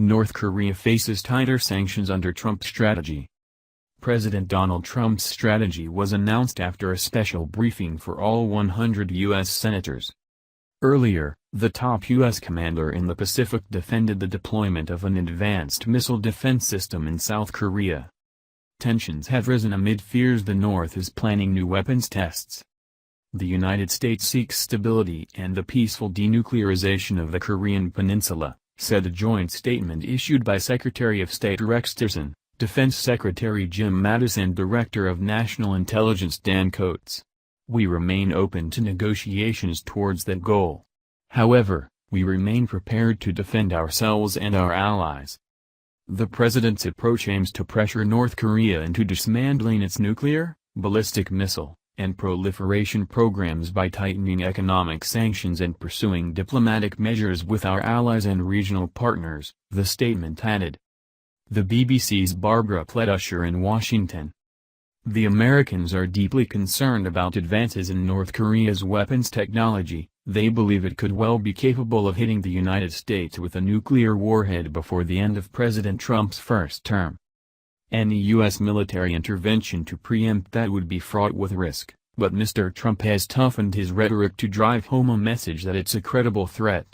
North Korea faces tighter sanctions under Trump's strategy. President Donald Trump's strategy was announced after a special briefing for all 100 U.S. senators. Earlier, the top U.S. commander in the Pacific defended the deployment of an advanced missile defense system in South Korea. Tensions have risen amid fears the North is planning new weapons tests. The United States seeks stability and the peaceful denuclearization of the Korean peninsula, said a joint statement issued by Secretary of State Rex Tillerson, Defense Secretary Jim Mattis and Director of National Intelligence Dan Coats. We remain open to negotiations towards that goal. However, we remain prepared to defend ourselves and our allies. The president's approach aims to pressure North Korea into dismantling its nuclear, ballistic missile, and proliferation programs by tightening economic sanctions and pursuing diplomatic measures with our allies and regional partners, the statement added. The BBC's Barbara Pledusher in Washington. The Americans are deeply concerned about advances in North Korea's weapons technology. They believe it could well be capable of hitting the United States with a nuclear warhead before the end of President Trump's first term. Any U.S. military intervention to preempt that would be fraught with risk, but Mr. Trump has toughened his rhetoric to drive home a message that it's a credible threat.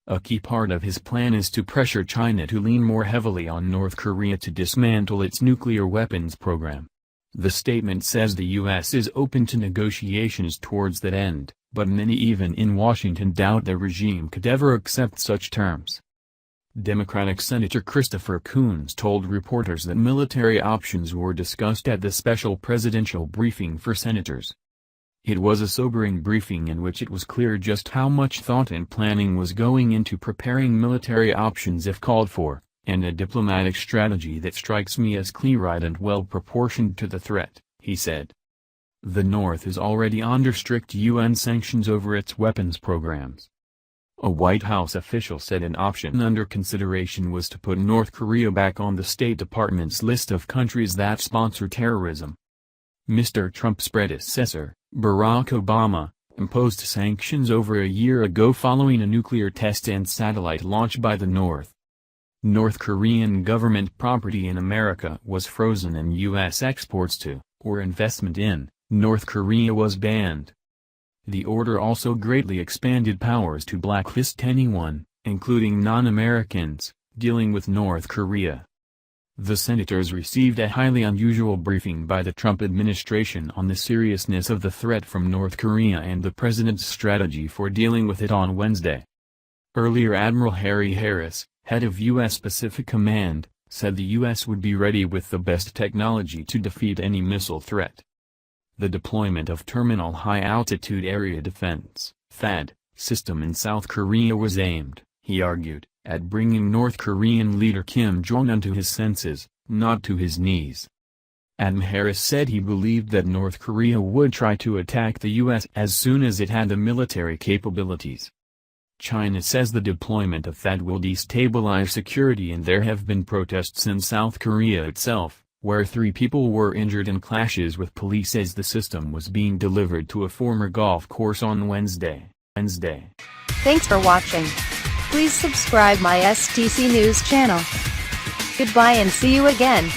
A key part of his plan is to pressure China to lean more heavily on North Korea to dismantle its nuclear weapons program. The statement says the U.S. is open to negotiations towards that end, but many even in Washington doubt the regime could ever accept such terms. Democratic Senator Christopher Coons told reporters that military options were discussed at the special presidential briefing for senators. It was a sobering briefing in which it was clear just how much thought and planning was going into preparing military options if called for, and a diplomatic strategy that strikes me as clear-eyed and well-proportioned to the threat, he said. The North is already under strict UN sanctions over its weapons programs. A White House official said an option under consideration was to put North Korea back on the State Department's list of countries that sponsor terrorism. Mr. Trump's predecessor, Barack Obama, imposed sanctions over a year ago following a nuclear test and satellite launch by the North. North Korean government property in America was frozen and U.S. exports to, or investment in, North Korea was banned. The order also greatly expanded powers to blacklist anyone, including non-Americans, dealing with North Korea. The senators received a highly unusual briefing by the Trump administration on the seriousness of the threat from North Korea and the president's strategy for dealing with it on Wednesday. Earlier Admiral Harry Harris, head of U.S. Pacific Command, said the U.S. would be ready with the best technology to defeat any missile threat. The deployment of Terminal High Altitude Area Defense (THAAD) system in South Korea was aimed, he argued, at bringing North Korean leader Kim Jong-un to his senses, not to his knees. Admiral Harris said he believed that North Korea would try to attack the U.S. as soon as it had the military capabilities. China says the deployment of THAAD will destabilize security, and there have been protests in South Korea itself, where 3 people were injured in clashes with police as the system was being delivered to a former golf course on Wednesday. Thanks for watching. Please subscribe my STC News channel. Goodbye and see you again.